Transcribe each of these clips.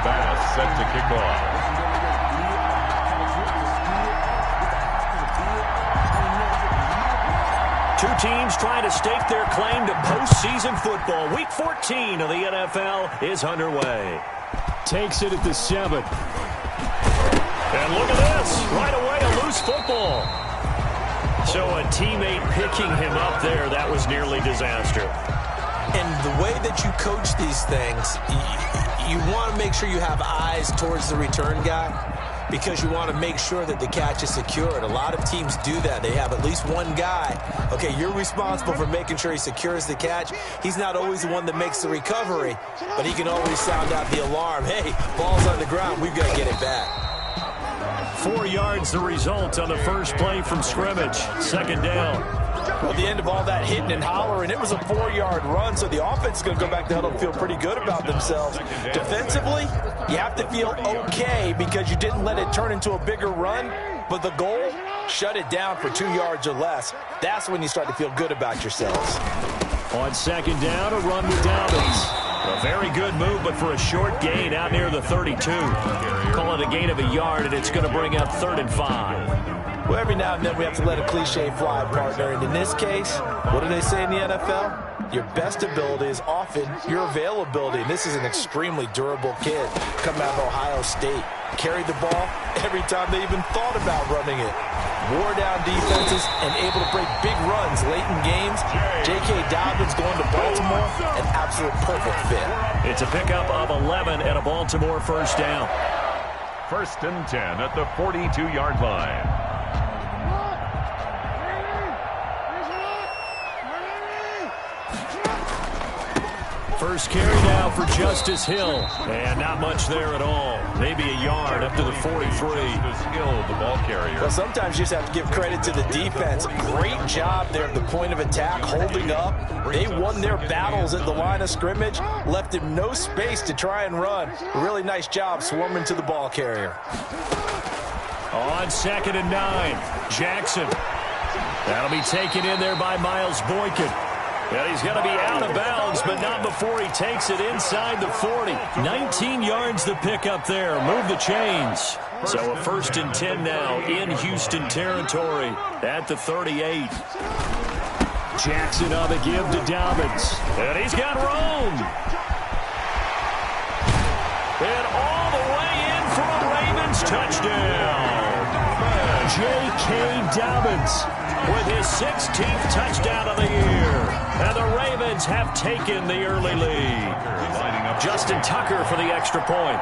Bass set to kick off. Two teams trying to stake their claim to postseason football. Week 14 of the NFL is underway. Takes it at the 7. And look at this. Right away, a loose football. So a teammate picking him up there, that was nearly disaster. And the way that you coach these things, you want to make sure you have eyes towards the return guy, because you want to make sure that the catch is secured. A lot of teams do that. They have at least one guy. Okay, you're responsible for making sure he secures the catch. He's not always the one that makes the recovery, but he can always sound out the alarm. Hey, ball's on the ground. We've got to get it back. 4 yards the result on the first play from scrimmage. Second down. Well, the end of all that hitting and hollering, it was a 4-yard run, so the offense is going to go back to huddle and feel pretty good about themselves. Defensively, you have to feel okay because you didn't let it turn into a bigger run, but the goal, shut it down for 2 yards or less. That's when you start to feel good about yourselves. On second down, a run with Dobbins. A very good move, but for a short gain out near the 32. Call it a gain of a yard, and it's going to bring up 3rd and 5. Well, every now and then we have to let a cliche fly, partner. And in this case, what do they say in the NFL? Your best ability is often your availability. And this is an extremely durable kid coming out of Ohio State. Carried the ball every time they even thought about running it. Wore down defenses and able to break big runs late in games. J.K. Dobbins going to Baltimore, an absolute perfect fit. It's a pickup of 11 and a Baltimore first down. 1st and 10 at the 42-yard line. First carry now for Justice Hill. And not much there at all. Maybe a yard up to the 43. Justice Hill, the ball carrier. Well, sometimes you just have to give credit to the defense. Great job there at the point of attack, holding up. They won their battles at the line of scrimmage, left him no space to try and run. Really nice job swarming to the ball carrier. On 2nd and 9, Jackson. That'll be taken in there by Miles Boykin. And he's going to be out of bounds, but not before he takes it inside the 40. 19 yards to pick up there. Move the chains. So a 1st and 10 now in Houston territory at the 38. Jackson on the give to Dobbins. And he's got room. And all the way in for a Ravens touchdown. J.K. Dobbins with his 16th touchdown of the year. And the Ravens have taken the early lead. Justin Tucker for the extra point.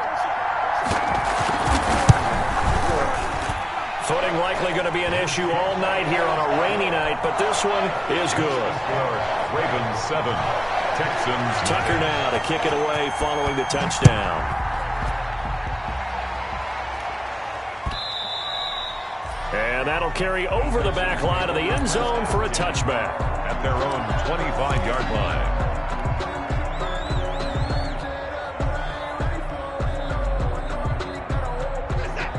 Footing likely going to be an issue all night here on a rainy night, but this one is good. Ravens 7, Texans. Tucker now to kick it away following the touchdown. And that'll carry over the back line of the end zone for a touchback. At their own 25-yard line.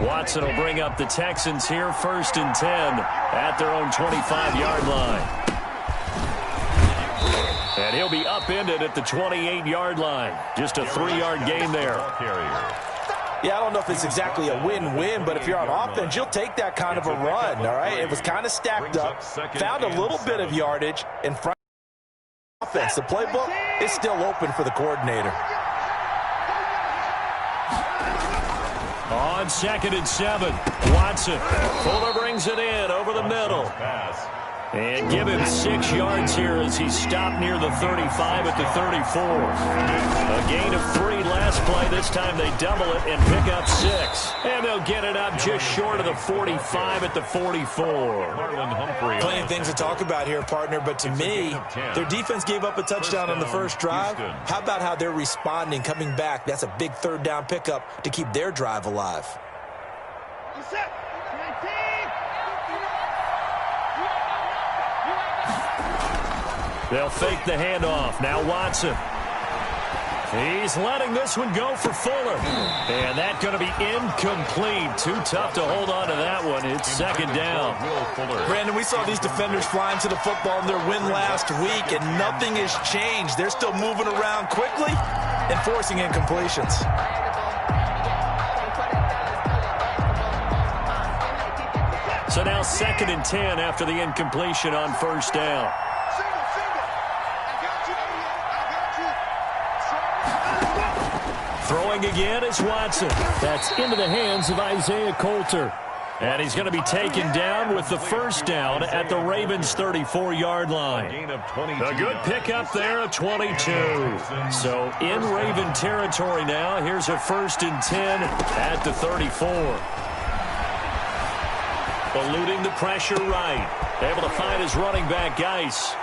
Watson will bring up the Texans here, 1st and 10 at their own 25-yard line. And he'll be upended at the 28-yard line. Just a 3-yard gain there. Yeah, I don't know if it's exactly a win-win, but if you're on offense, you'll take that kind of a run, all right? It was kind of stacked up, found a little bit of yardage in front of the offense. The playbook is still open for the coordinator. On 2nd and 7, Watson. Fuller brings it in over the middle. And give him 6 yards here as he stopped near the 35 at the 34. A gain of 3 last play. This time they double it and pick up 6. And they'll get it up just short of the 45 at the 44. Plenty of things to talk about here, partner, but to me, their defense gave up a touchdown on the first drive. How about how they're responding, coming back? That's a big 3rd down pickup to keep their drive alive. They'll fake the handoff. Now Watson. He's letting this one go for Fuller. And that's going to be incomplete. Too tough to hold on to that one. It's 2nd down. Brandon, we saw these defenders flying to the football in their win last week, and nothing has changed. They're still moving around quickly and forcing incompletions. So now 2nd and 10 after the incompletion on first down. Throwing again is Watson. That's into the hands of Isaiah Coulter. And he's going to be taken down with the first down at the Ravens' 34-yard line. A good pickup there of 22. So in Raven territory now. Here's a 1st and 10 at the 34. Eluding the pressure right. Able to find his running back, Geis.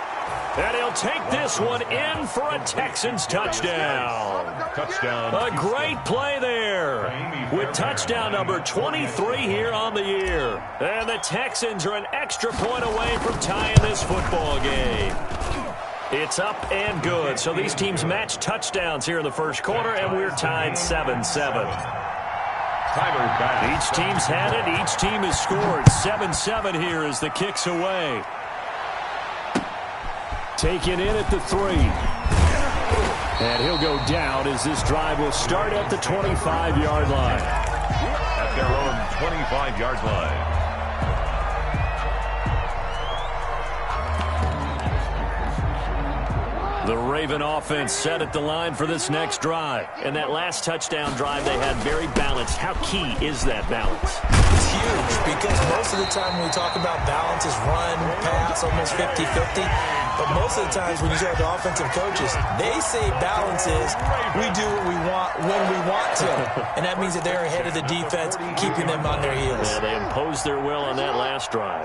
And he'll take this one in for a Texans touchdown. A great play there with touchdown number 23 here on the year. And the Texans are an extra point away from tying this football game. It's up and good. So these teams match touchdowns here in the first quarter, and we're tied 7-7. Each team's had it. Each team has scored. 7-7 here as the kick's away. Taken in at the 3. And he'll go down as this drive will start at the 25-yard line. At their own 25-yard line. The Raven offense set at the line for this next drive. And that last touchdown drive they had very balanced. How key is that balance? It's huge because most of the time when we talk about balance is run, pass, almost 50-50. But most of the times when you talk to offensive coaches, they say balance is we do what we want when we want to. And that means that they're ahead of the defense, keeping them on their heels. Yeah, they imposed their will on that last drive.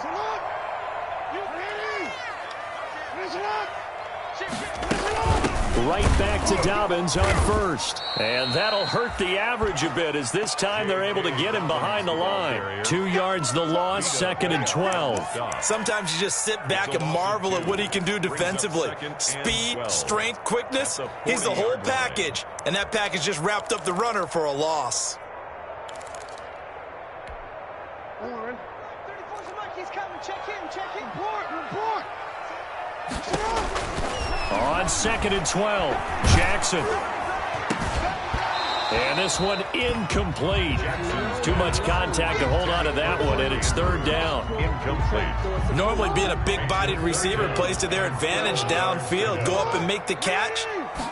Right back to Dobbins on first. And that'll hurt the average a bit as this time they're able to get him behind the line. 2 yards the loss, 2nd and 12. Sometimes you just sit back and marvel at what he can do defensively. Speed, strength, quickness, he's the whole package. And that package just wrapped up the runner for a loss. On 2nd and 12, Jackson. And this one incomplete. Too much contact to hold on to that one, and it's 3rd down. Incomplete. Normally being a big-bodied receiver plays to their advantage downfield. Go up and make the catch,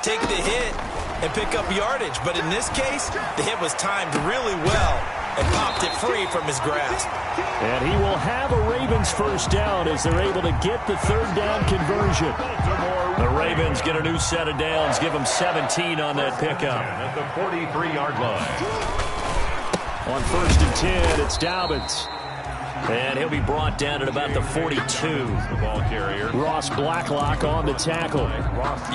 take the hit, and pick up yardage. But in this case, the hit was timed really well and popped it free from his grasp. And he will have a Ravens first down as they're able to get the 3rd down conversion. The Ravens get a new set of downs, give them 17 on that pickup. At the 43-yard line. On 1st and 10, it's Dobbins. And he'll be brought down at about the 42. The ball carrier. Ross Blacklock on the tackle.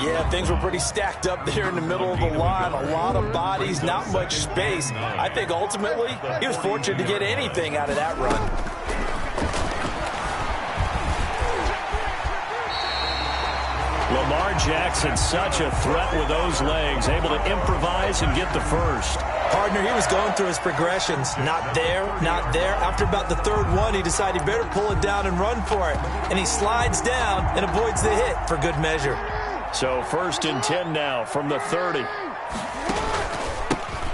Yeah, things were pretty stacked up there in the middle of the line. A lot of bodies, not much space. I think ultimately he was fortunate to get anything out of that run. Lamar Jackson, such a threat with those legs, able to improvise and get the first. Partner, he was going through his progressions. Not there, not there. After about the 3rd one, he decided he better pull it down and run for it. And he slides down and avoids the hit for good measure. So 1st and 10 now from the 30.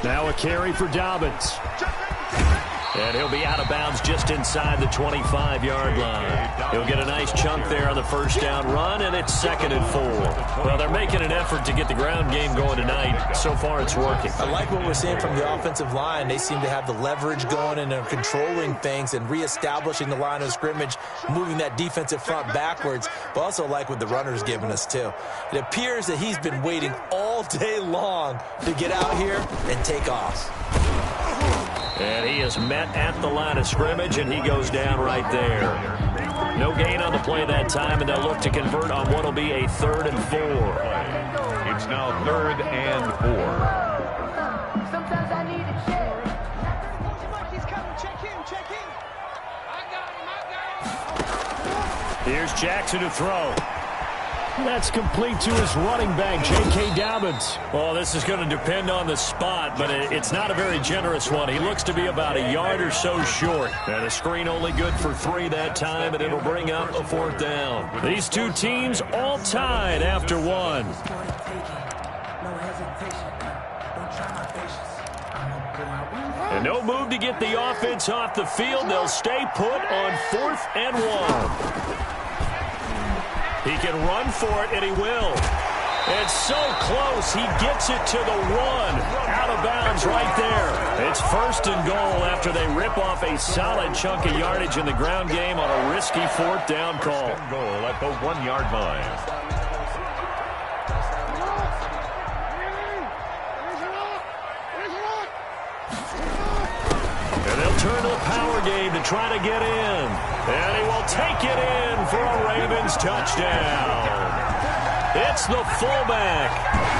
Now a carry for Dobbins. And he'll be out of bounds just inside the 25-yard line. He'll get a nice chunk there on the first down run, and it's 2nd and 4. Well, they're making an effort to get the ground game going tonight. So far, it's working. I like what we're seeing from the offensive line. They seem to have the leverage going, and they're controlling things and reestablishing the line of scrimmage, moving that defensive front backwards, but also like what the runner's giving us, too. It appears that he's been waiting all day long to get out here and take off. And he is met at the line of scrimmage, and he goes down right there. No gain on the play that time, and they'll look to convert on what will be a 3rd and 4. It's now 3rd and 4. Sometimes I need a check. He's coming. Check in. I got him. Here's Jackson to throw. That's complete to his running back, J.K. Dobbins. Well, this is going to depend on the spot, but it's not a very generous one. He looks to be about a yard or so short. And a screen only good for 3 that time, and it'll bring up a 4th down. These two teams all tied after 1. And No move to get the offense off the field. They'll stay put on 4th and 1. He can run for it, and he will. It's so close. He gets it to the 1. Out of bounds right there. It's 1st and goal after they rip off a solid chunk of yardage in the ground game on a risky 4th down call. 1st and goal at the 1-yard line. And they'll turn to the power game to try to get in. And he will take it in for a Ravens touchdown. It's the fullback.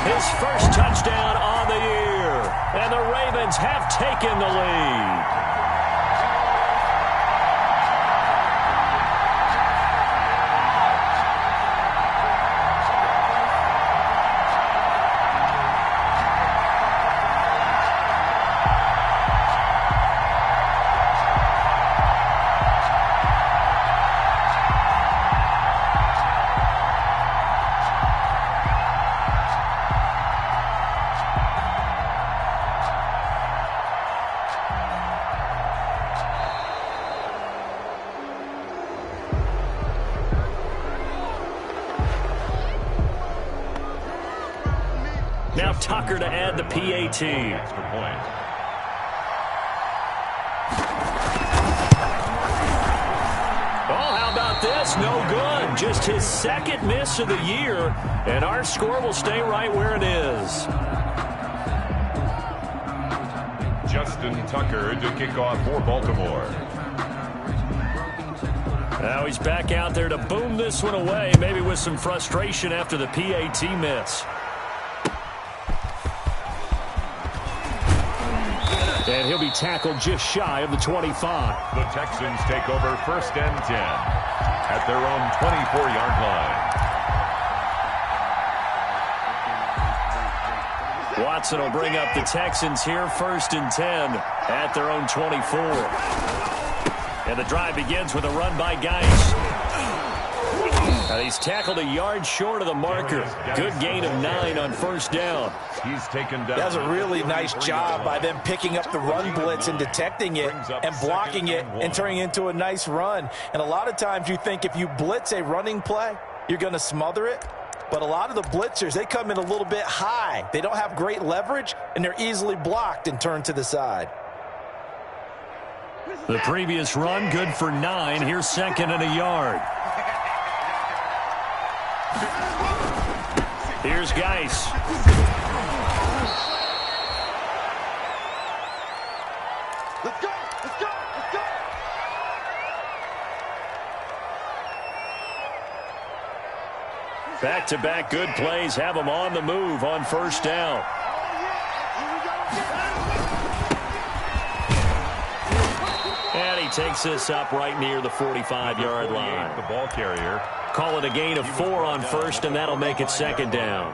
His first touchdown on the year. And the Ravens have taken the lead. Now Tucker to add the PAT. Extra point. Oh, how about this? No good. Just his 2nd miss of the year, and our score will stay right where it is. Justin Tucker to kick off for Baltimore. Now he's back out there to boom this one away, maybe with some frustration after the PAT miss. And he'll be tackled just shy of the 25. The Texans take over 1st and 10 at their own 24-yard line. Watson will bring up the Texans here 1st and 10 at their own 24. And the drive begins with a run by Geis. And he's tackled a yard short of the marker. Good gain of 9 on 1st down. He's taken down. That was a really nice job by them picking up the run blitz and detecting it and blocking it and turning it into a nice run. And a lot of times you think if you blitz a running play, you're going to smother it. But a lot of the blitzers, they come in a little bit high. They don't have great leverage, and they're easily blocked and turned to the side. The previous run, good for 9. Here's 2nd and a yard. Here's Geis. Let's go! Let's go! Let's go! Back-to-back good plays have him on the move on 1st down. And he takes this up right near the 45-yard line. The ball carrier. Call it a gain of 4 on 1st, and that'll make it 2nd down.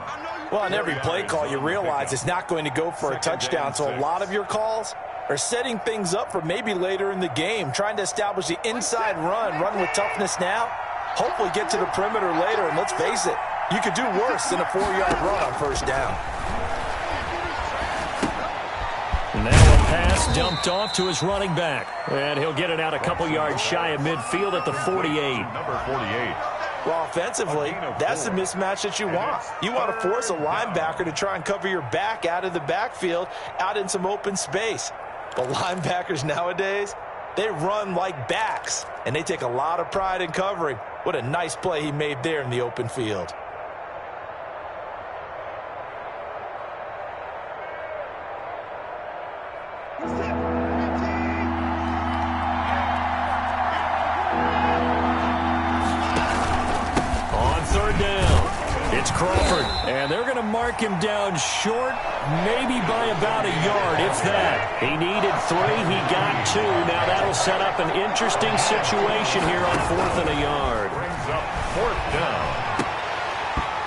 Well, on every play call, you realize it's not going to go for a touchdown, so a lot of your calls are setting things up for maybe later in the game, trying to establish the inside run with toughness now, hopefully get to the perimeter later, and let's face it, you could do worse than a 4-yard run on 1st down. Now a pass dumped off to his running back, and he'll get it out a couple yards shy of midfield at the 48. Number 48. Well, offensively, that's the mismatch that you want. You want to force a linebacker to try and cover your back out of the backfield, out in some open space. But linebackers nowadays, they run like backs, and they take a lot of pride in covering. What a nice play he made there in the open field. It's Crawford, and they're going to mark him down short, maybe by about a yard, if that. He needed 3, he got 2. Now that'll set up an interesting situation here on 4th and a yard. Brings up 4th down.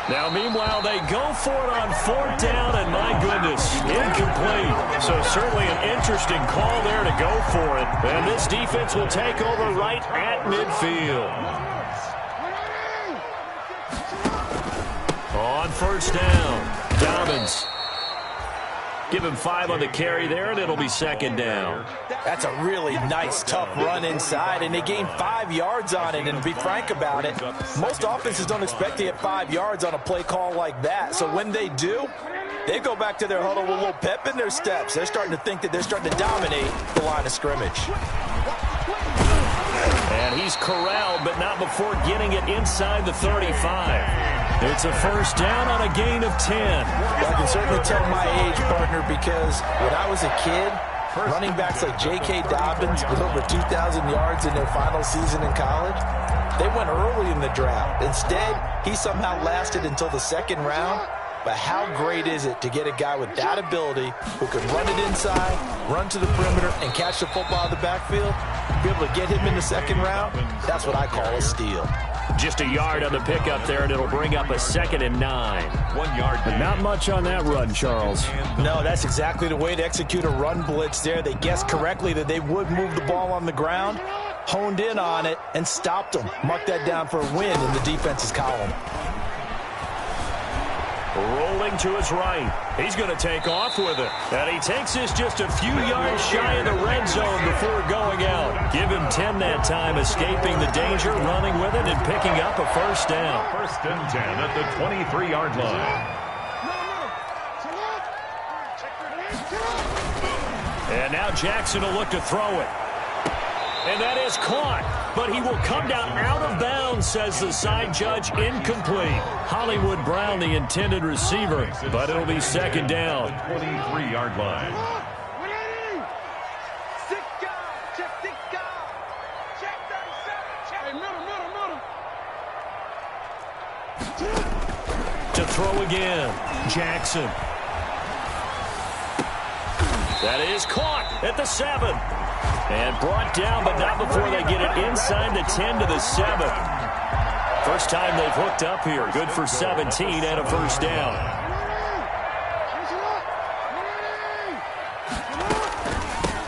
Now, meanwhile, they go for it on 4th down, and my goodness, incomplete. So certainly an interesting call there to go for it. And this defense will take over right at midfield. On 1st down, Dobbins. Give him 5 on the carry there, and it'll be second down. That's a really nice, tough run inside, and they gained 5 yards on it. And to be frank about it, most offenses don't expect to get 5 yards on a play call like that. So when they do, they go back to their huddle with a little pep in their steps. They're starting to think that they're starting to dominate the line of scrimmage. And he's corralled, but not before getting it inside the 35. It's a first down on a gain of 10. Well, I can certainly tell my age, partner, because when I was a kid, running backs like J.K. Dobbins with over 2,000 yards in their final season in college, they went early in the draft. Instead, he somehow lasted until the second round. But how great is it to get a guy with that ability who can run it inside, run to the perimeter, and catch the football in the backfield? Be able to get him in the second round, that's what I call a steal. Just a yard on the pickup there, and it'll bring up a 2nd and 9. 1 yard. But not much on that run, Charles. No, that's exactly the way to execute a run blitz there. They guessed correctly that they would move the ball on the ground, honed in on it, and stopped them. Mark that down for a win in the defense's column. Rolling to his right. He's going to take off with it. And he takes this just a few yards shy of the red zone before going out. Give him 10 that time, escaping the danger, running with it, and picking up a first down. 1st and 10 at the 23-yard line. And now Jackson will look to throw it. And that is caught. But he will come down out of bounds, says the side judge. Incomplete. Hollywood Brown, the intended receiver. But it'll be second down. 23-yard line. To throw again. Jackson. That is caught at the 7. And brought down, but not before they get it inside the 10 to the 7. First time they've hooked up here. Good for 17 and a first down.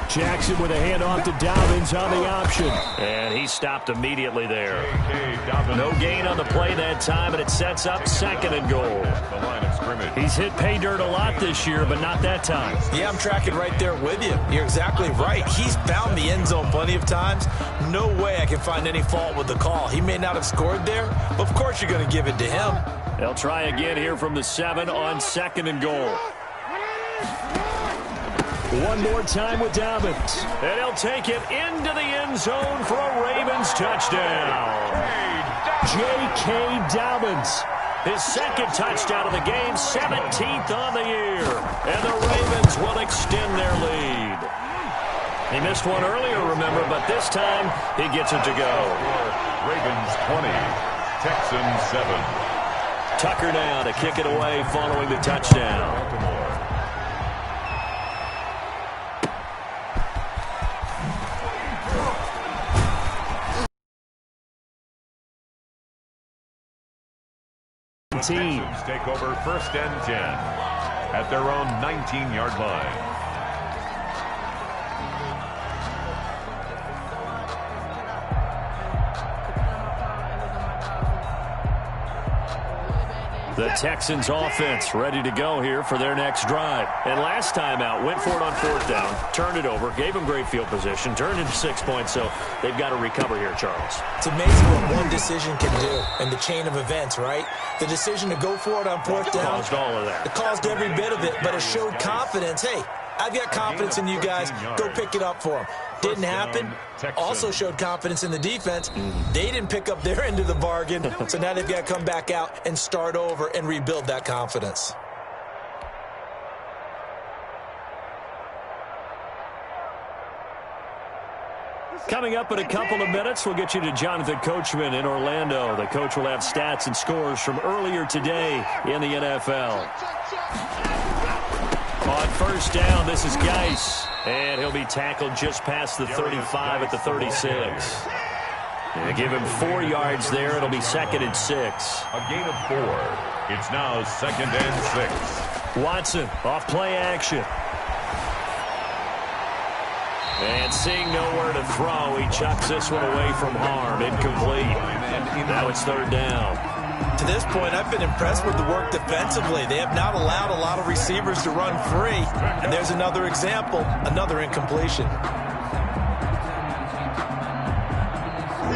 Jackson with a handoff to Dobbins on the option. And he stopped immediately there. No gain on the play that time, and it sets up 2nd and goal. The line of scrimmage. He's hit pay dirt a lot this year, but not that time. Yeah, I'm tracking right there with you. You're exactly right. He's found the end zone plenty of times. No way I can find any fault with the call. He may not have scored there, but of course you're going to give it to him. They'll try again here from the 7 on 2nd and goal. One more time with Dobbins. And he'll take it into the end zone for a Ravens touchdown. J.K. Dobbins. His 2nd touchdown of the game, 17th on the year. And the Ravens will extend their lead. He missed one earlier, remember, but this time he gets it to go. Ravens 20, Texans 7. Tucker now to kick it away following the touchdown. Baltimore. Texans take over 1st and 10 at their own 19-yard line. The Texans offense ready to go here for their next drive. And last time out, went for it on 4th down, turned it over, gave them great field position, turned into 6 points, so they've got to recover here, Charles. It's amazing what one decision can do in the chain of events, right? The decision to go for it on 4th down. Caused all of that. It caused every bit of it, but it showed confidence. Hey, I've got confidence in you guys. Go pick it up for them. Didn't happen. Also showed confidence in the defense. They didn't pick up their end of the bargain, so now they've got to come back out and start over and rebuild that confidence. Coming up in a couple of minutes, we'll get you to Jonathan Coachman in Orlando. The coach will have stats and scores from earlier today in the NFL. On 1st down, this is Geis. And he'll be tackled just past the 35 at the 36. And give him 4 yards there. It'll be 2nd and 6. A gain of 4. It's now 2nd and 6. Watson off play action. And seeing nowhere to throw, he chucks this one away from harm. Incomplete. Now it's 3rd down. To this point, I've been impressed with the work defensively. They have not allowed a lot of receivers to run free. And there's another example, another incompletion.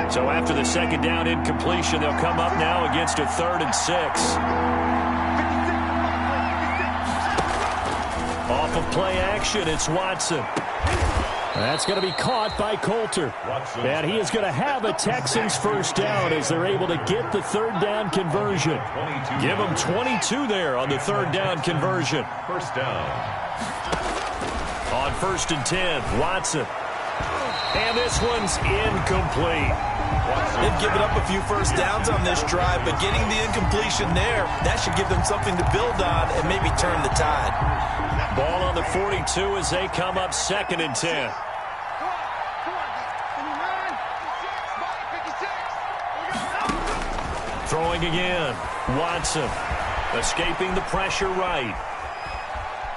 So after the second down incompletion, they'll come up now against a 3rd and 6. Off of play action, it's Watson. That's going to be caught by Coulter. And he is going to have a Texans first down as they're able to get the 3rd down conversion. Give them 22 there on the 3rd down conversion. First down. On 1st and 10, Watson. And this one's incomplete. They've given up a few first downs on this drive, but getting the incompletion there, that should give them something to build on and maybe turn the tide. Ball on the 42 as they come up 2nd and 10. Throwing again. Watson escaping the pressure right.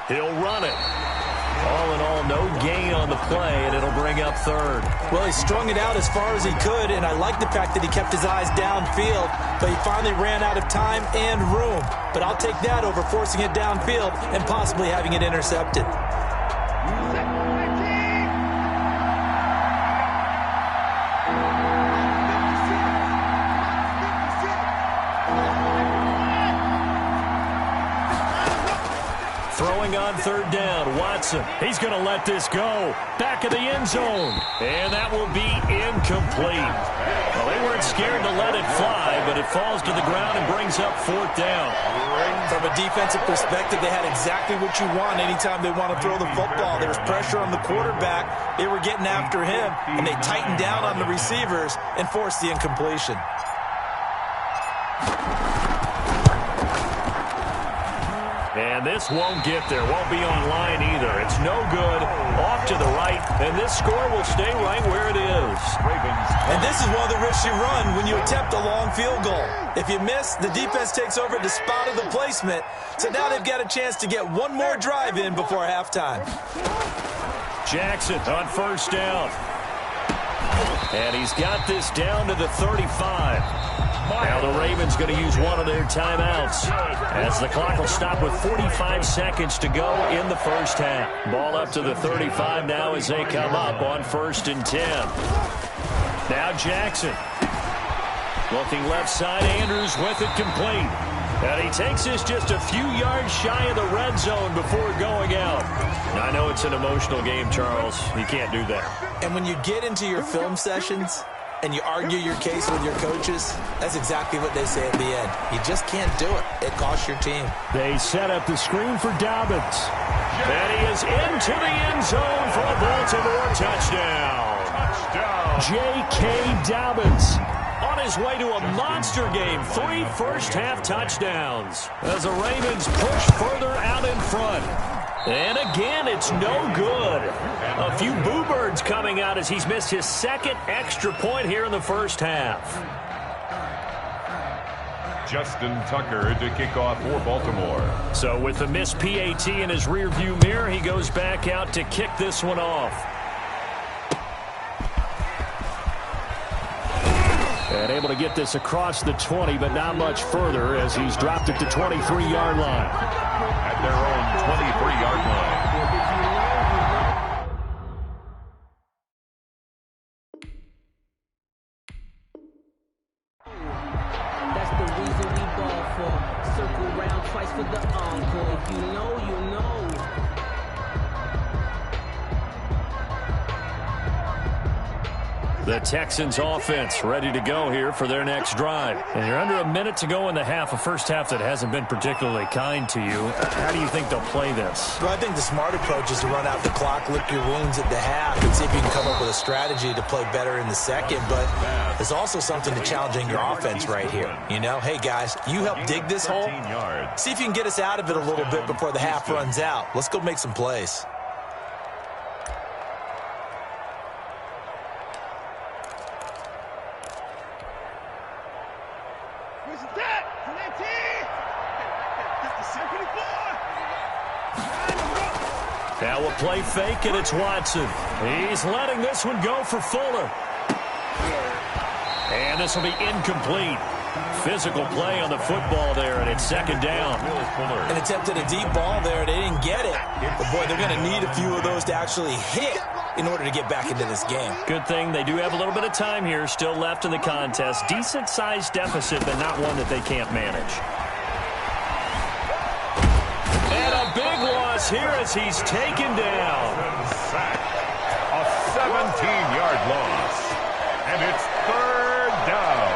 He'll run it. All in all, no gain on the play, and it'll bring up 3rd. Well, he strung it out as far as he could, and I like the fact that he kept his eyes downfield, but he finally ran out of time and room. But I'll take that over forcing it downfield and possibly having it intercepted. Throwing on 3rd down, Watson. He's going to let this go. Back of the end zone. And that will be incomplete. Well, they weren't scared to let it fly, but it falls to the ground and brings up 4th down. From a defensive perspective, they had exactly what you want anytime they want to throw the football. There was pressure on the quarterback. They were getting after him, and they tightened down on the receivers and forced the incompletion. And this won't get there, won't be online either. It's no good, off to the right, and this score will stay right where it is. And this is one of the risks you run when you attempt a long field goal. If you miss, the defense takes over at the spot of the placement, so now they've got a chance to get one more drive in before halftime. Jackson on 1st down. And he's got this down to the 35. Now the Ravens going to use one of their timeouts as the clock will stop with 45 seconds to go in the first half. Ball up to the 35 now as they come up on 1st and 10. Now Jackson. Looking left side, Andrews with it complete. And he takes this just a few yards shy of the red zone before going out. Now, I know it's an emotional game, Charles. You can't do that. And when you get into your film sessions and you argue your case with your coaches, that's exactly what they say at the end. You just can't do it. It costs your team. They set up the screen for Dobbins. And he is into the end zone for a Baltimore touchdown. J.K. Dobbins. On his way to a monster game, 3 first-half touchdowns as the Ravens push further out in front. And again, it's no good. A few boo birds coming out as he's missed his 2nd extra point here in the first half. Justin Tucker to kick off for Baltimore. So with the missed PAT in his rearview mirror, he goes back out to kick this one off. And able to get this across the 20, but not much further as he's dropped it to 23-yard line. At their own 23-yard line. That's the reason we ball for. Circle round twice for the encore. If you know, you know. The Texans offense ready to go here for their next drive. And you're under a minute to go in the half, a first half that hasn't been particularly kind to you. How do you think they'll play this? Well, I think the smart approach is to run out the clock, lick your wounds at the half, and see if you can come up with a strategy to play better in the second. But there's also something to challenging your offense right here. You know, hey, guys, you help dig this hole. See if you can get us out of it a little bit before the half runs out. Let's go make some plays. Now we'll play fake, and it's Watson. He's letting this one go for Fuller. And this will be incomplete. Physical play on the football there, and it's second down. An attempt at a deep ball there. They didn't get it. But, boy, they're going to need a few of those to actually hit in order to get back into this game. Good thing they do have a little bit of time here still left in the contest. Decent-sized deficit, but not one that they can't manage. And a big loss here as he's taken down. A 17-yard loss. And it's third down.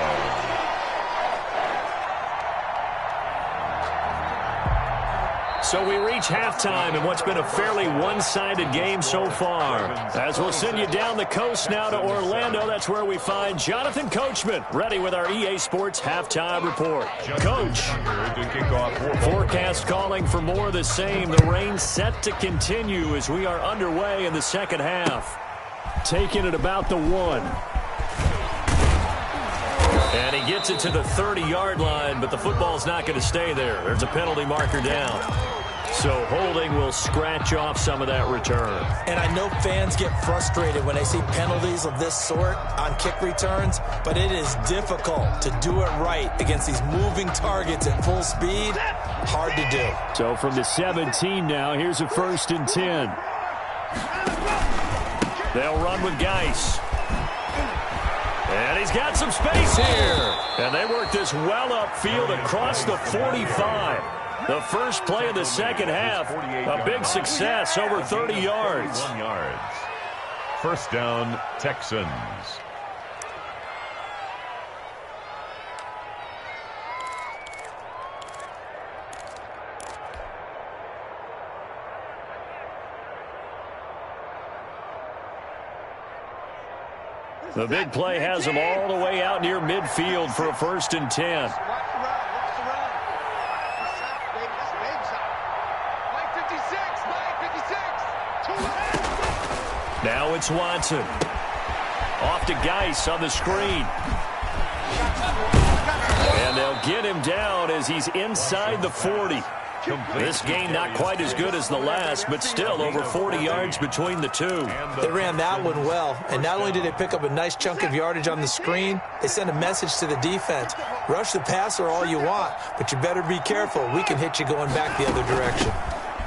So we reach halftime in what's been a fairly one-sided game so far. As we'll send you down the coast now to Orlando, that's where we find Jonathan Coachman, ready with our EA Sports Halftime Report. Coach, forecast calling for more of the same. The rain set to continue as we are underway in the second half. Taking it about the 1. And he gets it to the 30-yard line, but the football's not going to stay there. There's a penalty marker down. So holding will scratch off some of that return. And I know fans get frustrated when they see penalties of this sort on kick returns, but it is difficult to do it right against these moving targets at full speed. Hard to do. So from the 17 now, here's a 1st and 10. They'll run with Geis. And he's got some space here. And they work this well upfield across the 45. The first play of the second half, a big success, over 30 yards. First down, Texans. The big play has them all the way out near midfield for a 1st and 10. Now it's Watson. Off to Geis on the screen. And they'll get him down as he's inside the 40. This game not quite as good as the last, but still over 40 yards between the two. They ran that one well, and not only did they pick up a nice chunk of yardage on the screen, they sent a message to the defense. Rush the passer all you want, but you better be careful. We can hit you going back the other direction.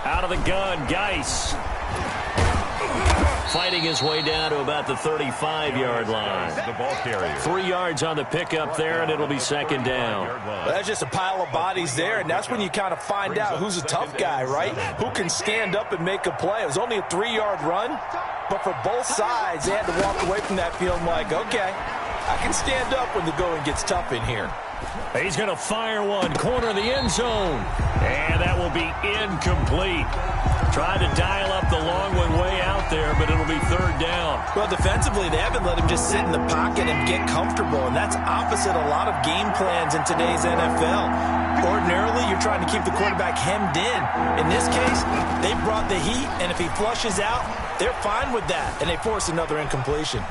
Out of the gun, Geis. Fighting his way down to about the 35-yard line. The ball carrier. 3 yards on the pickup there, and it'll be second down. Well, that's just a pile of bodies there, and that's when you kind of find out who's a tough guy, right? Who can stand up and make a play. It was only a 3-yard run, but for both sides, they had to walk away from that feeling like, okay, I can stand up when the going gets tough in here. He's going to fire one, corner of the end zone. And that will be incomplete. Tried to dial up the long one way out there, but it'll be third down. Well, defensively, they haven't let him just sit in the pocket and get comfortable, and that's opposite a lot of game plans in today's NFL. Ordinarily, you're trying to keep the quarterback hemmed in. In this case, they brought the heat, and if he flushes out, they're fine with that, and they force another incompletion.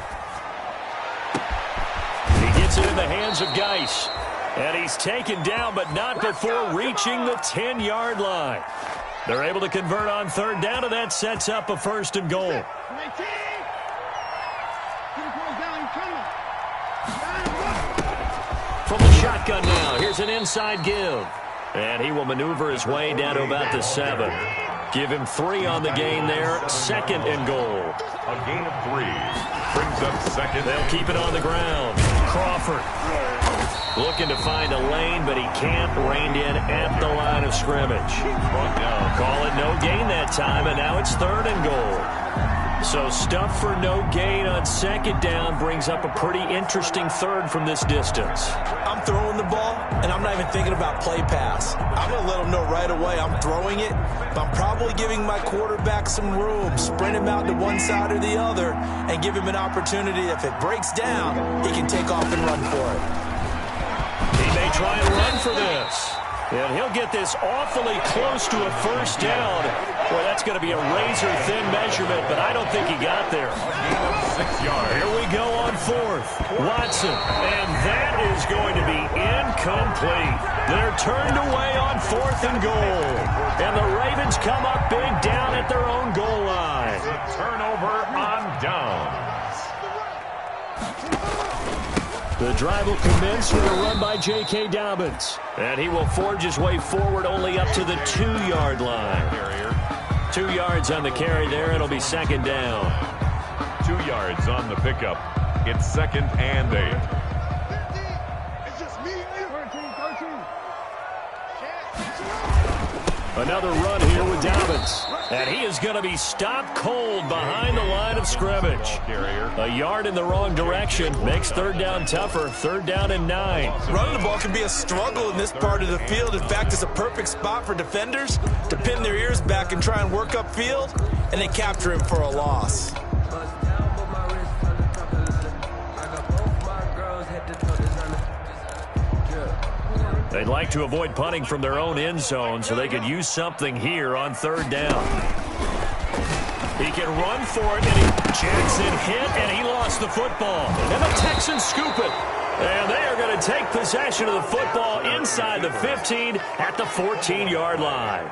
He gets it in the hands of Geis. And he's taken down, but not before reaching the 10-yard line. They're able to convert on third down, and that sets up a 1st and goal. From the shotgun now, here's an inside give. And he will maneuver his way down to about the 7. Give him 3 on the gain there, 2nd and goal. A gain of 3 brings up second. They'll keep it on the ground. Crawford looking to find a lane, but he can't. Reined in at the line of scrimmage. Call it no gain that time, and now it's 3rd and goal. So stuff for no gain on 2nd down brings up a pretty interesting 3rd from this distance. I'm throwing the ball, and I'm not even thinking about play pass. I'm going to let him know right away I'm throwing it, but I'm probably giving my quarterback some room, sprint him out to one side or the other, and give him an opportunity. If it breaks down, he can take off and run for it. He may try and run for this. And he'll get this awfully close to a 1st down. Boy, that's going to be a razor-thin measurement, but I don't think he got there. 6 yards. Here we go on 4th. Watson, and that is going to be incomplete. They're turned away on 4th and goal. And the Ravens come up big down at their own goal line. The turnover on downs. The drive will commence with a run by J.K. Dobbins. And he will forge his way forward only up to the 2-yard line. 2 yards on the carry there. It'll be second down. 2 yards on the pickup. It's 2nd and 8. Another run here with Dobbins. And he is going to be stopped cold behind the line of scrimmage. A yard in the wrong direction makes third down tougher. 3rd down and 9. Running the ball can be a struggle in this part of the field. In fact, it's a perfect spot for defenders to pin their ears back and try and work upfield, and they capture him for a loss. They'd like to avoid punting from their own end zone so they could use something here on 3rd down. He can run for it, and Jackson hit, and he lost the football. And the Texans scoop it. And they are going to take possession of the football inside the 15 at the 14-yard line.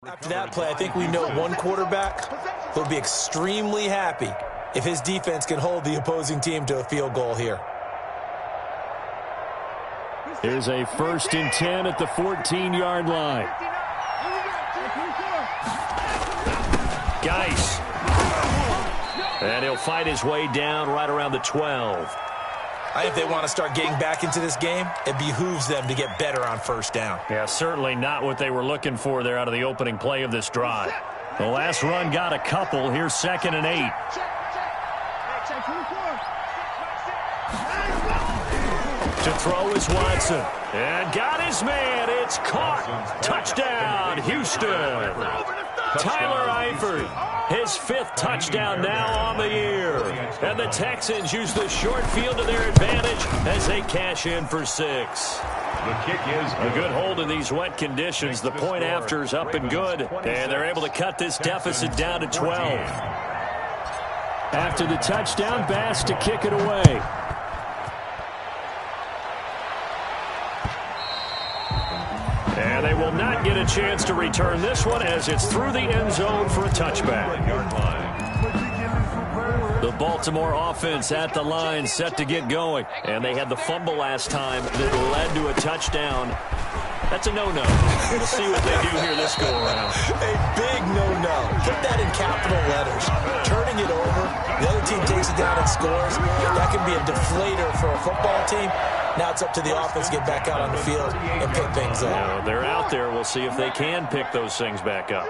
After that play, I think we know one quarterback will be extremely happy if his defense can hold the opposing team to a field goal here. Here's a 1st and 10 at the 14-yard line. Geis. And he'll fight his way down right around the 12. I think if they want to start getting back into this game, it behooves them to get better on 1st down. Yeah, certainly not what they were looking for there out of the opening play of this drive. The last run got a couple. Here's 2nd and 8. To throw is Watson. And got his man. It's caught. Touchdown, Houston. Tyler Eifert, his 5th touchdown now on the year. And the Texans use the short field to their advantage as they cash in for 6. The kick is a good hold in these wet conditions. The point after is up and good. And they're able to cut this deficit down to 12. After the touchdown, Bass to kick it away. And they will not get a chance to return this one as it's through the end zone for a touchback. The Baltimore offense at the line set to get going. And they had the fumble last time that led to a touchdown. That's a no-no. We'll see what they do here this go-around. A big no-no. Put that in capital letters. Turning it over, the other team takes it down and scores. That can be a deflator for a football team. Now it's up to the offense to get back out on the field and pick things up. Yeah, they're out there. We'll see if they can pick those things back up.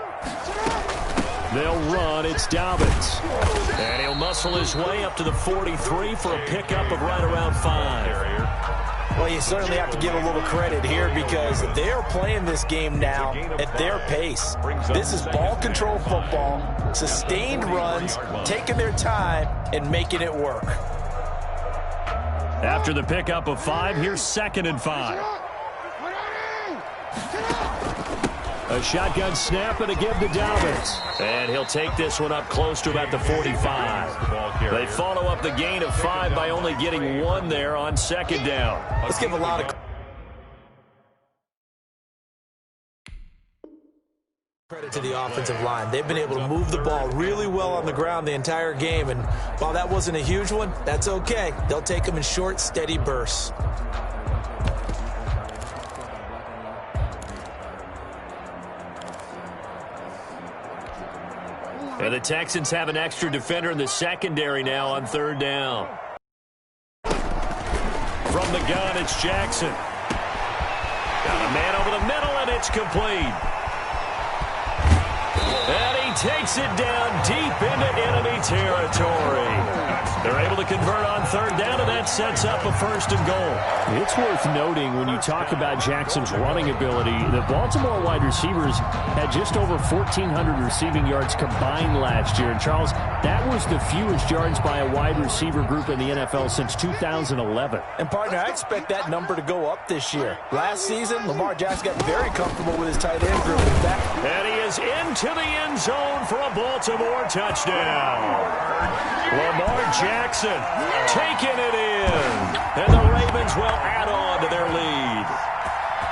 They'll run. It's Dobbins. And he'll muscle his way up to the 43 for a pickup of right around 5. Well, you certainly have to give a little credit here because they're playing this game now at their pace. This is ball control football, sustained runs, taking their time, and making it work. After the pickup of 5, here's 2nd and 5. A shotgun snap and a give to Dobbins. And he'll take this one up close to about the 45. They follow up the gain of 5 by only getting 1 there on 2nd down. Let's give a lot of credit to the offensive line. They've been able to move the ball really well on the ground the entire game, and while that wasn't a huge one, that's okay. They'll take them in short, steady bursts. And the Texans have an extra defender in the secondary now on 3rd down. From the gun, it's Jackson. Got a man over the middle, and it's complete. And he takes it down deep into enemy territory. They're able to convert on 3rd down, and that sets up a 1st and goal. It's worth noting when you talk about Jackson's running ability, the Baltimore wide receivers had just over 1,400 receiving yards combined last year. And, Charles, that was the fewest yards by a wide receiver group in the NFL since 2011. And, partner, I expect that number to go up this year. Last season, Lamar Jackson got very comfortable with his tight end group. In fact, and he is into the end zone for a Baltimore touchdown. Lamar Jackson taking it in. And the Ravens will add on to their lead.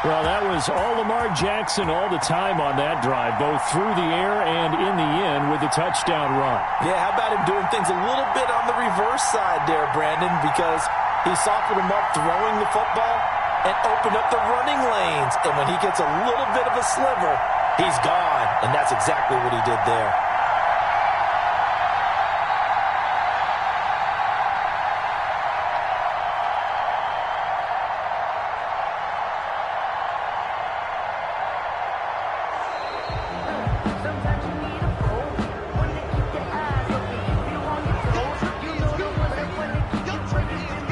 Well, that was all Lamar Jackson all the time on that drive, both through the air and in the end with the touchdown run. Yeah, how about him doing things a little bit on the reverse side there, Brandon, because he softened him up throwing the football and opened up the running lanes. And when he gets a little bit of a sliver, he's gone. And that's exactly what he did there.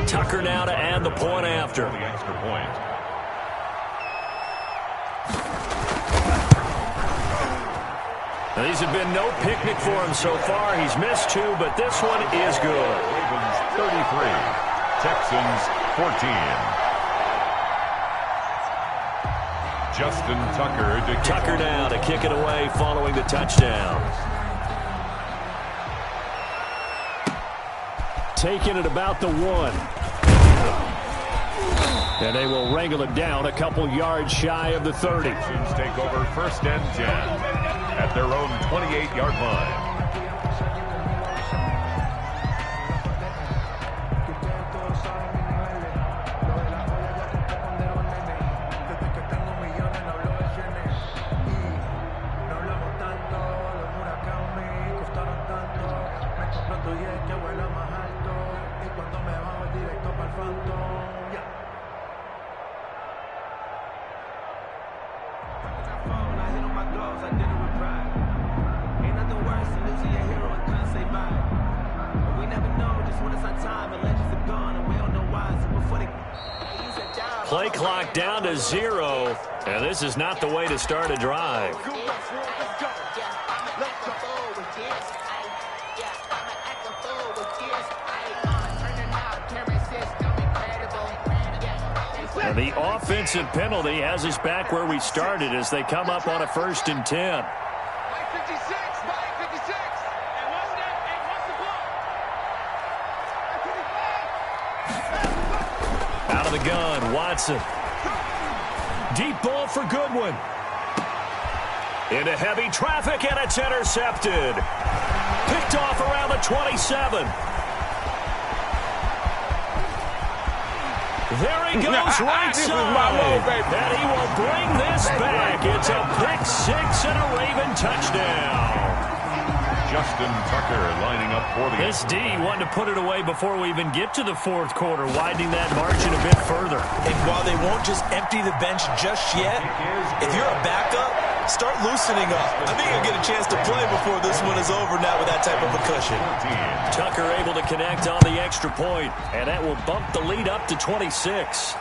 Tucker now to add the point after. The extra point. Now, these have been no picnic for him so far. He's missed 2, but this one is good. Ravens 33, Texans 14. Justin Tucker to kick Tucker now to kick it away following the touchdown. Taking it about the 1. And they will wrangle it down a couple yards shy of the 30. Texans take over 1st and 10 at their own 28-yard line. Play clock down to 0, and this is not the way to start a drive. And the offensive penalty has us back where we started as they come up on a 1st and 10. Out of the gun, Watson. Deep ball for Goodwin. Into heavy traffic, and it's intercepted. Picked off around the 27. There he goes, right side. And he will bring this back. It's a pick 6 and a Raven touchdown. Justin Tucker lining up for the... This D wanted to put it away before we even get to the 4th quarter, widening that margin a bit further. And while they won't just empty the bench just yet, if you're a backup, start loosening up. I think you'll get a chance to play before this one is over now with that type of a cushion. Tucker able to connect on the extra point, and that will bump the lead up to 26.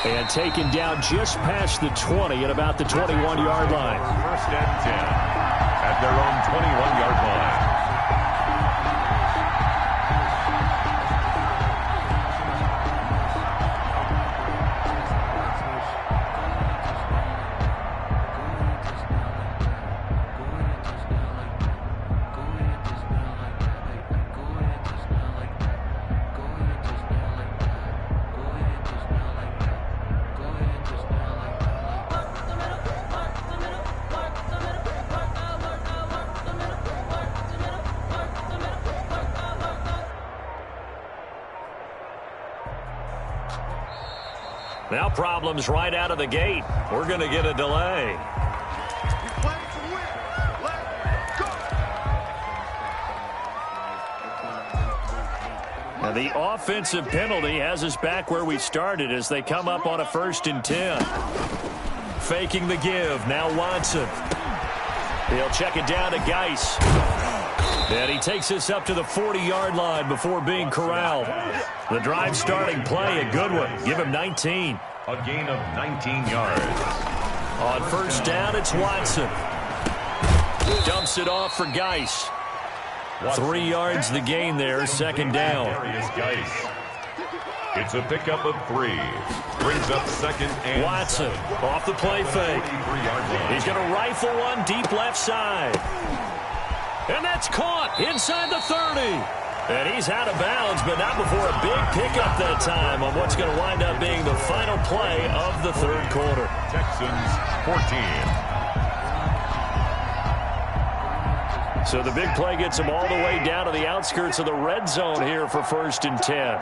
And taken down just past the 20 at about the 21-yard line. 1st and 10 at their own 21-yard line. Now problems right out of the gate. We're going to get a delay. And the offensive penalty has us back where we started as they come up on a 1st and 10. Faking the give. Now Watson. He'll check it down to Geis. And he takes us up to the 40-yard line before being corralled. The drive starting play, a good one. Give him 19. A gain of 19 yards. On 1st down, it's Watson. Dumps it off for Geis. 3 yards the gain there, 2nd down. Darius Geis. It's a pickup of 3. Brings up 2nd and Watson 7. Off the play fake. He's going to rifle one deep left side. And that's caught inside the 30. And he's out of bounds, but not before a big pickup that time on what's going to wind up being the final play of the third quarter. Texans 14. So the big play gets him all the way down to the outskirts of the red zone here for 1st and 10.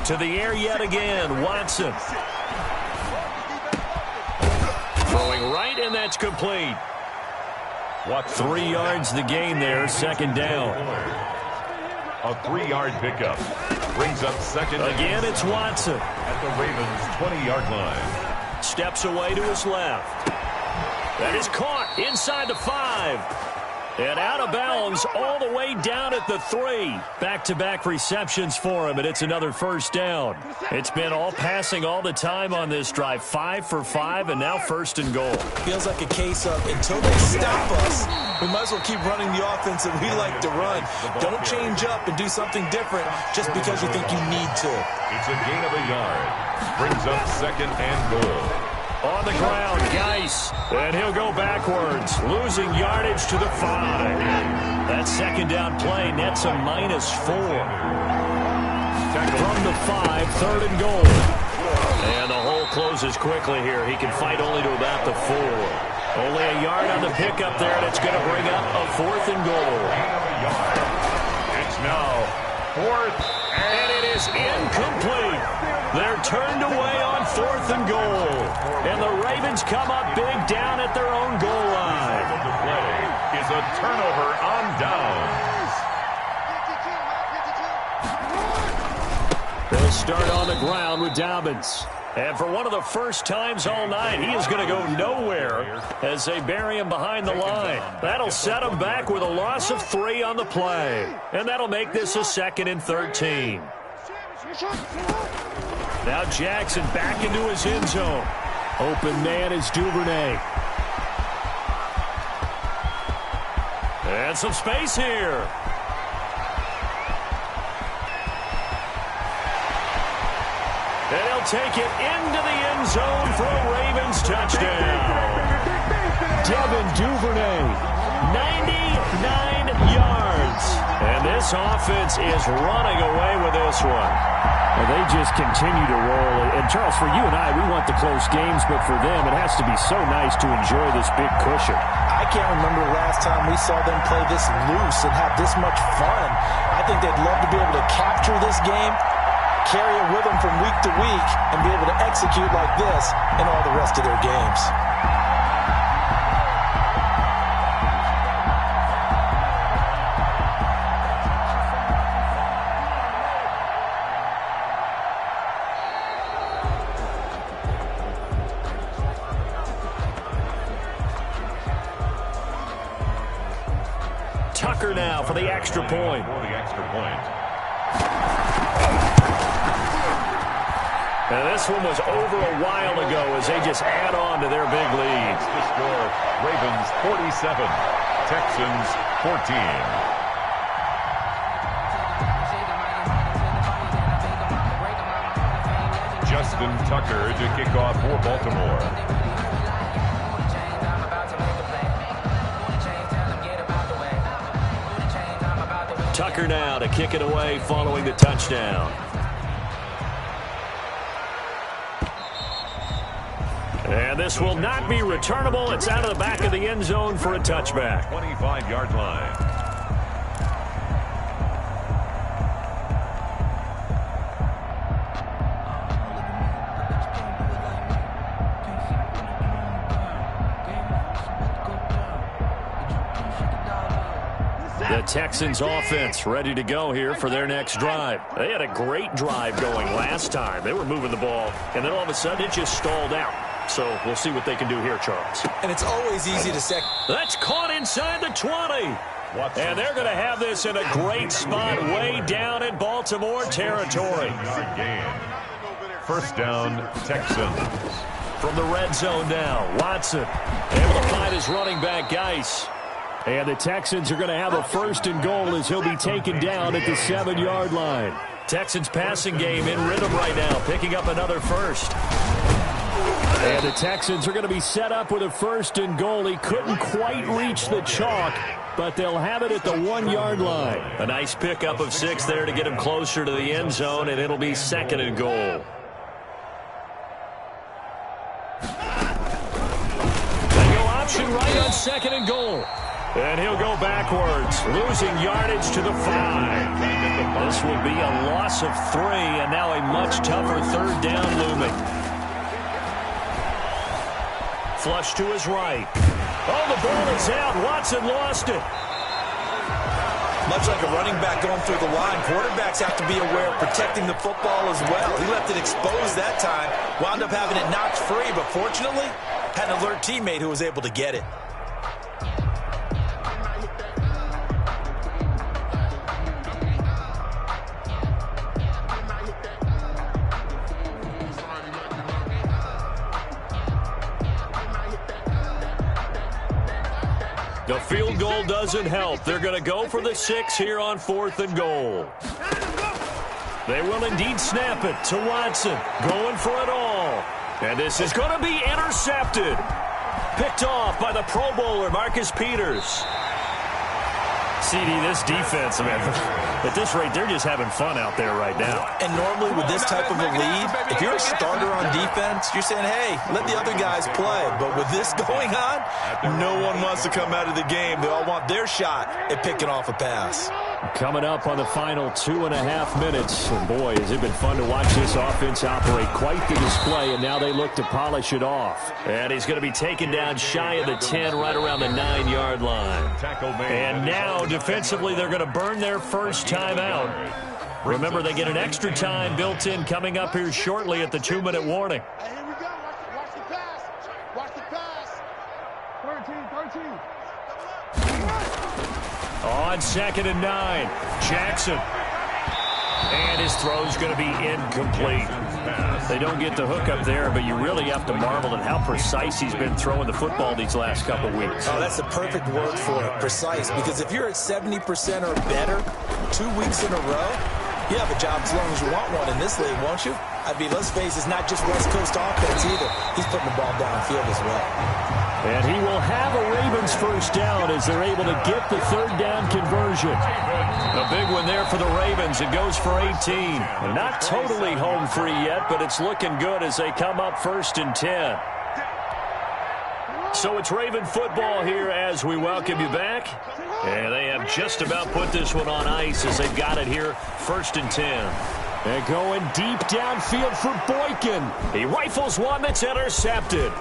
To the air yet again, Watson. Throwing right, and that's complete. 3 yards the gain there, 2nd down. A 3-yard pickup. Brings up 2nd. Again, it's Watson. At the Ravens' 20-yard line. Steps away to his left. That is caught inside the 5. And out of bounds all the way down at the 3. Back-to-back receptions for him, and it's another 1st down. It's been all passing all the time on this drive. 5 for 5, and now 1st and goal. Feels like a case of until they stop us, we might as well keep running the offense that we like to run. Don't change up and do something different just because you think you need to. It's a gain of a yard. Brings up 2nd and goal. On the ground, Geis, and he'll go backwards, losing yardage to the 5. That 2nd down play nets a -4. From the 5, 3rd and goal. And the hole closes quickly here. He can fight only to about the 4. Only a yard on the pickup there, and it's going to bring up a 4th and goal. It's now 4th, and it is incomplete. They're turned away on 4th and goal. And the Ravens come up big down at their own goal line. The play is a turnover on downs. They'll start on the ground with Dobbins. And for one of the first times all night, he is going to go nowhere as they bury him behind the line. That'll set him back with a loss of 3 on the play. And that'll make this a 2nd and 13. Now Jackson back into his end zone. Open man is Duvernay. And some space here. And he'll take it into the end zone for a Ravens touchdown. Devin Duvernay, 99 yards. And this offense is running away with this one. Well, they just continue to roll. And, Charles, for you and I, we want the close games, but for them, it has to be so nice to enjoy this big cushion. I can't remember the last time we saw them play this loose and have this much fun. I think they'd love to be able to capture this game, carry it with them from week to week, and be able to execute like this in all the rest of their games. Tucker now for the extra point. And this one was over a while ago as they just add on to their big lead. The score, Ravens 47, Texans 14. Justin Tucker to kick off for Baltimore. Tucker now to kick it away following the touchdown. And this will not be returnable. It's out of the back of the end zone for a touchback. 25-yard line. The Texans offense ready to go here for their next drive. They had a great drive going last time. They were moving the ball, and then all of a sudden it just stalled out. So we'll see what they can do here, Charles. And it's always easy to say. That's caught inside the 20. And they're going to have this in a great spot way down in Baltimore territory. First down, Texans. From the red zone now, Watson able to find his running back, Geis. And the Texans are going to have a 1st and goal as he'll be taken down at the 7-yard line. Texans passing game in rhythm right now, picking up another first. And the Texans are going to be set up with a 1st and goal. He couldn't quite reach the chalk, but they'll have it at the 1-yard line. A nice pickup of 6 there to get him closer to the end zone, and it'll be 2nd and goal. They go option right on 2nd and goal. And he'll go backwards, losing yardage to the 5. This will be a loss of 3, and now a much tougher 3rd down looming. Flush to his right. Oh, the ball is out. Watson lost it. Much like a running back going through the line, quarterbacks have to be aware of protecting the football as well. He left it exposed that time, wound up having it knocked free, but fortunately, had an alert teammate who was able to get it. The field goal doesn't help. They're going to go for the 6 here on 4th and goal. They will indeed snap it to Watson. Going for it all. And this is going to be intercepted. Picked off by the Pro Bowler, Marcus Peters. CD, this defense, man, at this rate, they're just having fun out there right now. And normally with this type of a lead, if you're a starter on defense, you're saying, hey, let the other guys play. But with this going on, no one wants to come out of the game. They all want their shot at picking off a pass. Coming up on the final 2.5 minutes. And boy, has it been fun to watch this offense operate. Quite the display, and now they look to polish it off. And he's going to be taken down shy of the 10, right around the 9-yard line. And now, defensively, they're going to burn their first time out. Remember, they get an extra time built in coming up here shortly at the 2-minute warning. Hey, here we go. Watch the pass. Watch the pass. 13. On 2nd and 9, Jackson. And his throw's going to be incomplete. They don't get the hook up there, but you really have to marvel at how precise he's been throwing the football these last couple weeks. Oh, that's the perfect word for it, precise. Because if you're at 70% or better 2 weeks in a row, you have a job as long as you want one in this league, won't you? I mean, let's face it, it's not just West Coast offense either. He's putting the ball downfield as well. And he will have a Ravens first down as they're able to get the 3rd down conversion. A big one there for the Ravens. It goes for 18. Not totally home free yet, but it's looking good as they come up 1st and 10. So it's Raven football here as we welcome you back. And they have just about put this one on ice as they've got it here 1st and 10. They're going deep downfield for Boykin. He rifles one that's intercepted.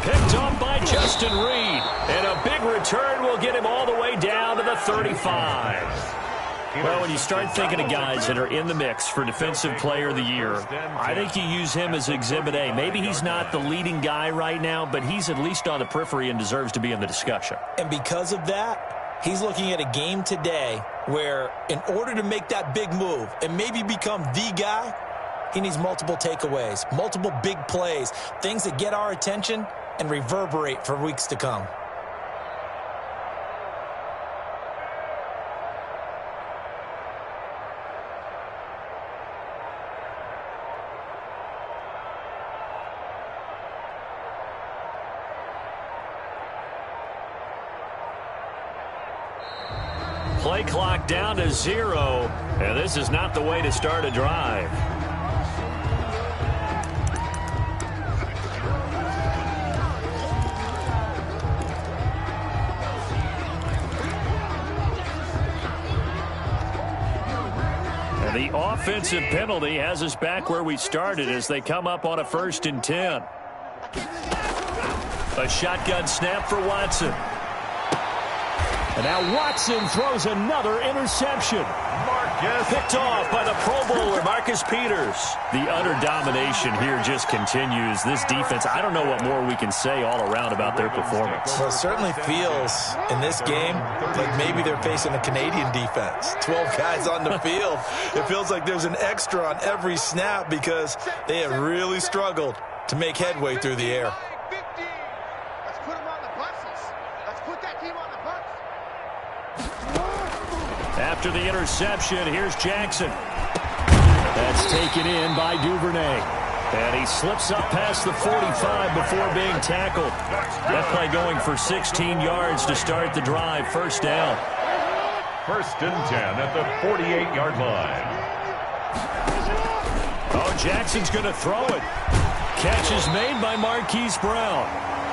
Picked up by Justin Reed. And a big return will get him all the way down to the 35. Well, when you start thinking of guys that are in the mix for Defensive Player of the Year, I think you use him as Exhibit A. Maybe he's not the leading guy right now, but he's at least on the periphery and deserves to be in the discussion. And because of that, he's looking at a game today where in order to make that big move and maybe become the guy, he needs multiple takeaways, multiple big plays, things that get our attention and reverberate for weeks to come. Play clock down to 0, and this is not the way to start a drive. And the offensive penalty has us back where we started as they come up on a 1st and 10. A shotgun snap for Watson. And now Watson throws another interception. Picked off by the Pro Bowler, Marcus Peters. The utter domination here just continues. This defense, I don't know what more we can say all around about their performance. Well, it certainly feels in this game like maybe they're facing a Canadian defense. 12 guys on the field. It feels like there's an extra on every snap because they have really struggled to make headway through the air. Let's put them on the buses. Let's put that team on the bus. After the interception, here's Jackson. That's taken in by Duvernay. And he slips up past the 45 before being tackled. That play going for 16 yards to start the drive. First down. 1st and 10 at the 48-yard line. Oh, Jackson's going to throw it. Catch is made by Marquise Brown.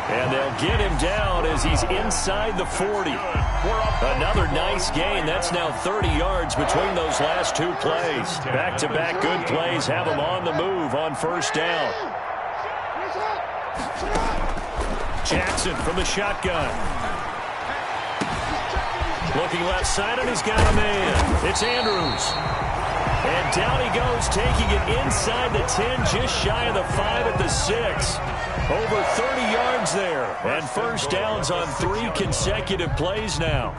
And they'll get him down as he's inside the 40. Another nice gain. That's now 30 yards between those last two plays. Back-to-back good plays have him on the move on first down. Jackson from the shotgun. Looking left side, and he's got a man. It's Andrews. And down he goes, taking it inside the 10, just shy of the 5 at the 6. Over 30 yards there. And first downs on 3 consecutive plays now.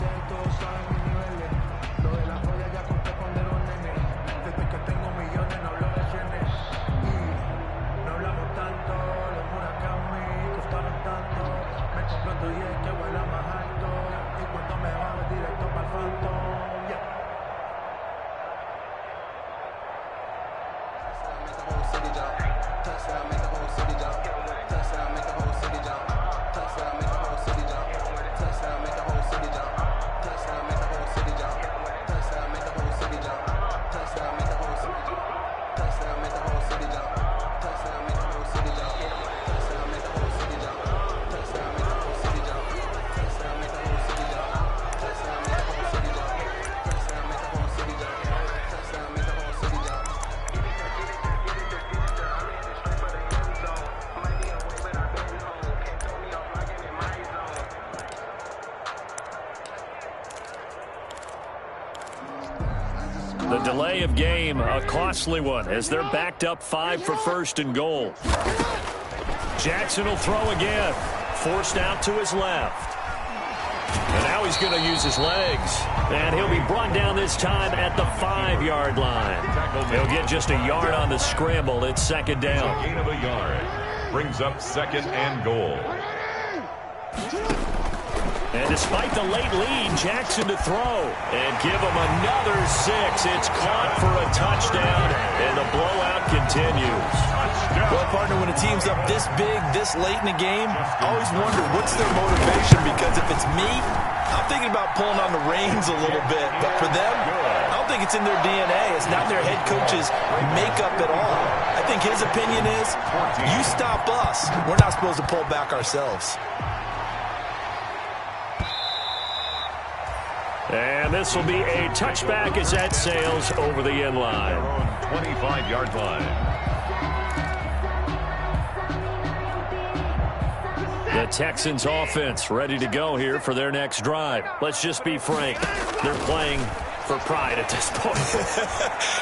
The delay of game, a costly one, as they're backed up 5 for 1st and goal. Jackson will throw again. Forced out to his left. And now he's going to use his legs. And he'll be brought down this time at the 5-yard line. He'll get just a yard on the scramble. It's 2nd down. Gain of a yard. Brings up 2nd and goal. And despite the late lead, Jackson to throw. And give him another 6. It's caught for a touchdown, and the blowout continues. Well, partner, when a team's up this big, this late in the game, I always wonder what's their motivation, because if it's me, I'm thinking about pulling on the reins a little bit. But for them, I don't think it's in their DNA. It's not their head coach's makeup at all. I think his opinion is, you stop us, we're not supposed to pull back ourselves. And this will be a touchback as that sails over the end line. 25-yard line. The Texans offense ready to go here for their next drive. Let's just be frank. They're playing for pride at this point.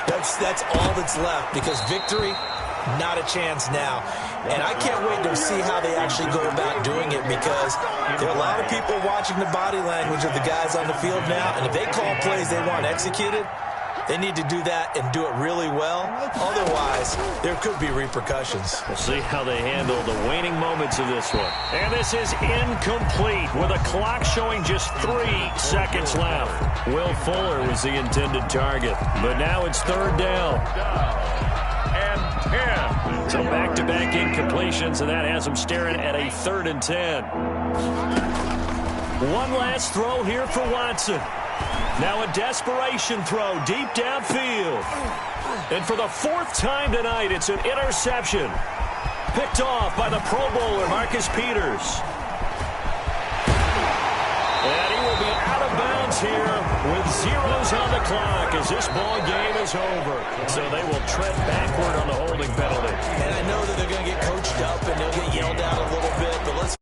That's all that's left, because victory, not a chance now. And I can't wait to see how they actually go about doing it, because there are a lot of people watching the body language of the guys on the field now, and if they call plays they want executed, they need to do that and do it really well. Otherwise, there could be repercussions. We'll see how they handle the waning moments of this one. And this is incomplete with a clock showing just 3 seconds left. Will Fuller was the intended target, but now it's 3rd down. And 10. So back-to-back incompletions, and that has them staring at a 3rd and 10. One last throw here for Watson. Now a desperation throw deep downfield. And for the 4th time tonight, it's an interception. Picked off by the Pro Bowler, Marcus Peters. And he will be out of bounds here with zeros on the clock as this ball game is over. So they will tread backward on the holding penalty. And I know that they're going to get coached up and they'll get yelled at a little bit, but let's